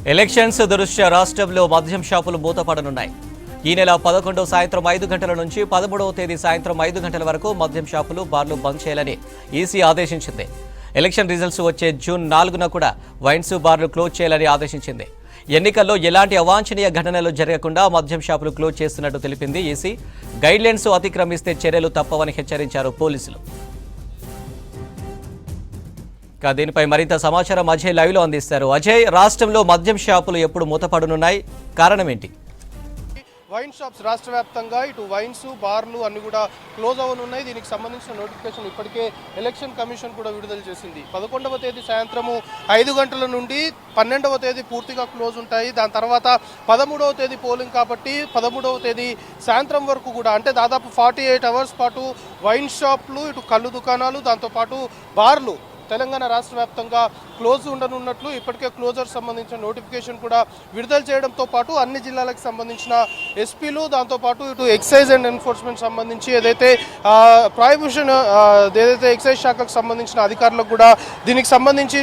Elections దృష్ట్యా రాష్ట్రంలో మద్యం షాపులు మూతపడనున్నాయి. ఈ నెల 11 సాయంత్రం 5 గంటల నుంచి 13వ తేదీ సాయంత్రం 5 గంటల వరకు మద్యం షాపులు, బార్లు బంద్ చేయాలని ఈసీ ఆదేశించింది. ఎలక్షన్ రిజల్ట్స్ వచ్చే జూన్ 4న కూడా వైన్స్, బార్లు క్లోజ్ చేయాలని ఆదేశించింది. ఎన్నికల్లో ఎలాంటి అవాంఛనీయ ఘటనలు జరగకుండా మద్యం షాపులు క్లోజ్ చేస్తున్నట్టు తెలిపింది ఈసీ. గైడ్లైన్స్ అతిక్రమిస్తే చర్యలు తప్పవని హెచ్చరించారు పోలీసులు. దీనిపై మరింత సమాచారం అజయ్ లైవ్ లో అందిస్తారు. అజయ్, రాష్ట్రంలో మద్యం షాపులు ఎప్పుడు మూతపడనున్నాయి, కారణం ఏంటి? వైన్ షాప్స్ రాష్ట్ర వ్యాప్తంగా ఇటు వైన్స్, బార్లు అన్ని కూడా క్లోజ్ అవ్వనున్నాయి. దీనికి సంబంధించిన నోటిఫికేషన్ ఇప్పటికే ఎలక్షన్ కమిషన్ కూడా విడుదల చేసింది. 11వ తేదీ సాయంత్రము 5 గంటల నుండి 12వ తేదీ పూర్తిగా క్లోజ్ ఉంటాయి. దాని తర్వాత 13వ తేదీ పోలింగ్ కాబట్టి 13వ తేదీ సాయంత్రం వరకు కూడా, అంటే దాదాపు 48 అవర్స్ పాటు వైన్ షాప్లు, ఇటు కళ్ళు దుకాణాలు, దాంతోపాటు బార్లు తెలంగాణ రాష్ట్ర వ్యాప్తంగా క్లోజ్ ఉండనున్నట్లు ఇప్పటికే క్లోజర్ సంబంధించిన నోటిఫికేషన్ కూడా విడుదల చేయడంతో పాటు అన్ని జిల్లాలకు సంబంధించిన ఎస్పీలు, దాంతోపాటు ఇటు ఎక్సైజ్ అండ్ ఎన్ఫోర్స్మెంట్ సంబంధించి ఏదైతే ప్రాహిబిషన్ ఏదైతే ఎక్సైజ్ శాఖకు సంబంధించిన అధికారులకు కూడా దీనికి సంబంధించి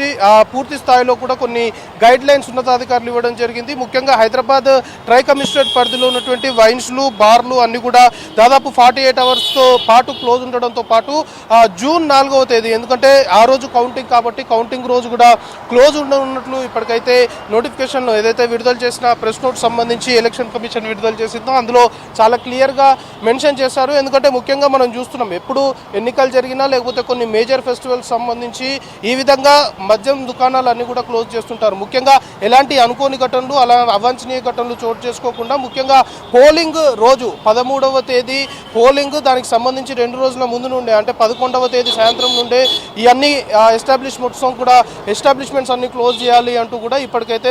పూర్తి స్థాయిలో కూడా కొన్ని గైడ్ లైన్స్ ఉన్నతాధికారులు ఇవ్వడం జరిగింది. ముఖ్యంగా హైదరాబాద్ ట్రై కమిషనరేట్ పరిధిలో ఉన్నటువంటి వైన్స్లు, బార్లు అన్ని కూడా దాదాపు 48 అవర్స్తో పాటు క్లోజ్ ఉండడంతో పాటు జూన్ 4వ తేదీ, ఎందుకంటే ఆ రోజు కౌంటింగ్ కాబట్టి కౌంటింగ్ రోజు కూడా క్లోజ్ ఉండనున్నట్లు ఇప్పటికైతే నోటిఫికేషన్లో ఏదైతే విడుదల చేసిన ప్రెస్ నోట్ సంబంధించి ఎలక్షన్ కమిషన్ విడుదల చేసిందో అందులో చాలా క్లియర్గా మెన్షన్ చేశారు. ఎందుకంటే ముఖ్యంగా మనం చూస్తున్నాం, ఎప్పుడు ఎన్నికలు జరిగినా లేకపోతే కొన్ని మేజర్ ఫెస్టివల్స్ సంబంధించి ఈ విధంగా మద్యం దుకాణాలు అన్ని కూడా క్లోజ్ చేస్తుంటారు. ముఖ్యంగా ఎలాంటి అనుకోని ఘటనలు, అలా అవాంఛనీయ ఘటనలు చోటు చేసుకోకుండా ముఖ్యంగా పోలింగ్ రోజు 13వ తేదీ పోలింగ్, దానికి సంబంధించి 2 రోజుల ముందు నుండే, అంటే 11వ తేదీ సాయంత్రం నుండే ఇవన్నీ ఎస్టాబ్లిష్మెంట్స్ అన్ని క్లోజ్ చేయాలి అంటూ కూడా ఇప్పటికైతే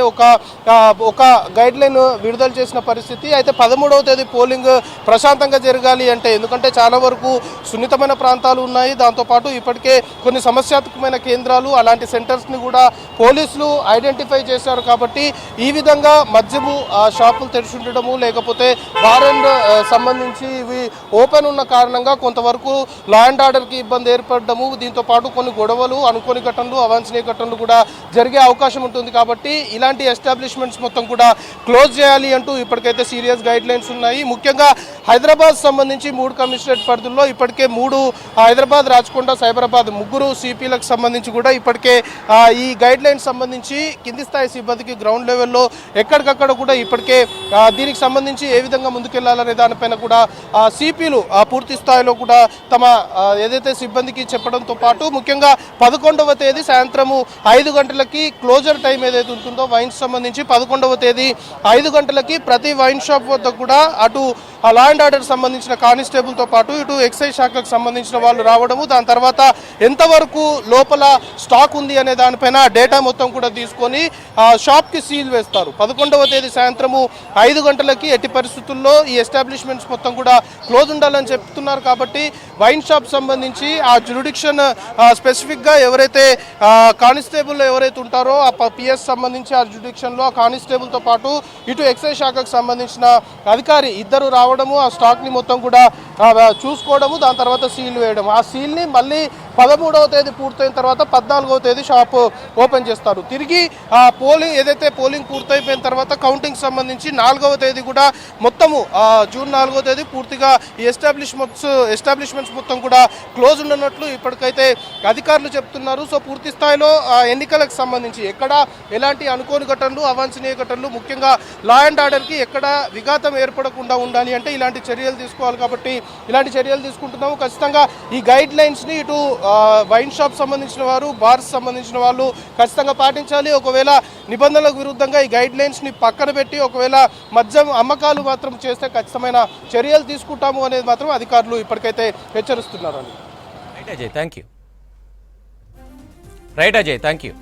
ఒక గైడ్ లైన్ విడుదల చేసిన పరిస్థితి. అయితే 13వ తేదీ పోలింగ్ ప్రశాంతంగా జరగాలి అంటే, ఎందుకంటే చాలా వరకు సున్నితమైన ప్రాంతాలు ఉన్నాయి, దాంతోపాటు ఇప్పటికే కొన్ని సమస్యాత్మకమైన కేంద్రాలు, అలాంటి సెంటర్స్ని కూడా పోలీసులు ఐడెంటిఫై చేశారు. కాబట్టి ఈ విధంగా మద్యము షాపులు తెరిచి ఉండడము, లేకపోతే బార్ అండ్ సంబంధించి ఇవి ఓపెన్ ఉన్న కారణంగా కొంతవరకు లా అండ్ ఆర్డర్కి ఇబ్బంది ఏర్పడము, దీంతోపాటు కొన్ని గొడవలు, అనుకోని ఘటనలు, అవాంఛనీయ ఘటనలు కూడా జరిగే అవకాశం ఉంటుంది. కాబట్టి ఇలాంటి ఎస్టాబ్లిష్మెంట్స్ మొత్తం కూడా క్లోజ్ చేయాలి అంటూ ఇప్పటికైతే సీరియస్ గైడ్ లైన్స్ ఉన్నాయి. ముఖ్యంగా హైదరాబాద్ సంబంధించి 3 కమిషనరేట్ పరిధుల్లో ఇప్పటికే 3 హైదరాబాద్, రాచకొండ, సైబరాబాద్ 3 సిపిలకు సంబంధించి కూడా ఇప్పటికే ఈ గైడ్ లైన్స్ సంబంధించి కింది స్థాయి సిబ్బందికి గ్రౌండ్ లెవెల్లో ఎక్కడికక్కడ కూడా ఇప్పటికే దీనికి సంబంధించి ఏ విధంగా ముందుకెళ్లాలనే దానిపైన కూడా సిపిలు పూర్తి స్థాయిలో కూడా తమ ఏదైతే సిబ్బందికి చెప్పడంతో పాటు ముఖ్యంగా 11వ తేదీ సాయంత్రము 5 గంటలకి క్లోజర్ టైం ఏదైతే ఉంటుందో వైన్స్ సంబంధించి 11వ తేదీ 5 గంటలకి ప్రతి వైన్ షాప్ వద్ద కూడా అటు లా అండ్ ఆర్డర్ సంబంధించిన కానిస్టేబుల్తో పాటు ఇటు ఎక్సైజ్ శాఖకు సంబంధించిన వాళ్ళు రావడము, దాని తర్వాత ఎంతవరకు లోపల స్టాక్ ఉంది అనే దానిపైన డేటా మొత్తం కూడా తీసుకొని షాప్కి సీల్ వేస్తారు. 11వ తేదీ సాయంత్రము 5 గంటలకి ఎట్టి పరిస్థితుల్లో ఈ ఎస్టాబ్లిష్మెంట్స్ మొత్తం కూడా క్లోజ్ ఉండాలని చెప్తున్నారు. కాబట్టి వైన్ షాప్ సంబంధించి ఆ జ్యూరిడిక్షన్ స్పెసిఫిక్గా ఎవరైతే కానిస్టేబుల్ ఎవరైతే ఉంటారో ఆ పిఎస్ సంబంధించి ఆ జ్యూరిడిక్షన్లో ఆ కానిస్టేబుల్తో పాటు ఇటు ఎక్సైజ్ శాఖకు సంబంధించిన అధికారి ఇద్దరు రావడము, ఆ స్టాక్ని మొత్తం కూడా చూసుకోవడము, దాని తర్వాత సీల్ వేయడం. ఆ సీల్ని మళ్ళీ 13వ తేదీ పూర్తయిన తర్వాత 14వ తేదీ షాప్ ఓపెన్ చేస్తారు. తిరిగి పోలింగ్ ఏదైతే పోలింగ్ పూర్తయిపోయిన తర్వాత కౌంటింగ్ సంబంధించి 4వ తేదీ కూడా మొత్తము జూన్ 4వ తేదీ పూర్తిగా ఈ ఎస్టాబ్లిష్మెంట్స్ మొత్తం కూడా క్లోజ్ ఉండనట్లు ఇప్పటికైతే అధికారులు చెప్తున్నారు. సో పూర్తి స్థాయిలో ఎన్నికలకు సంబంధించి ఎక్కడ ఎలాంటి అనుకోని ఘటనలు, అవాంఛనీయ ఘటనలు, ముఖ్యంగా లా అండ్ ఆర్డర్కి ఎక్కడ విఘాతం ఏర్పడకుండా ఉండాలి అంటే ఇలాంటి చర్యలు తీసుకోవాలి. కాబట్టి ఇలాంటి చర్యలు తీసుకుంటున్నాము. ఖచ్చితంగా ఈ గైడ్ లైన్స్ని ఇటు వైన్ షాప్ సంబంధించిన వారు, బార్స్ సంబంధించిన వాళ్ళు ఖచ్చితంగా పాటించాలి. ఒకవేళ నిబంధనలకు విరుద్ధంగా ఈ గైడ్ లైన్స్ని పక్కన పెట్టి ఒకవేళ మద్యం అమ్మకాలు మాత్రం చేస్తే ఖచ్చితమైన చర్యలు తీసుకుంటాము అనేది మాత్రం అధికారులు ఇప్పటికైతే హెచ్చరిస్తున్నారు. Right Ajay, thank you.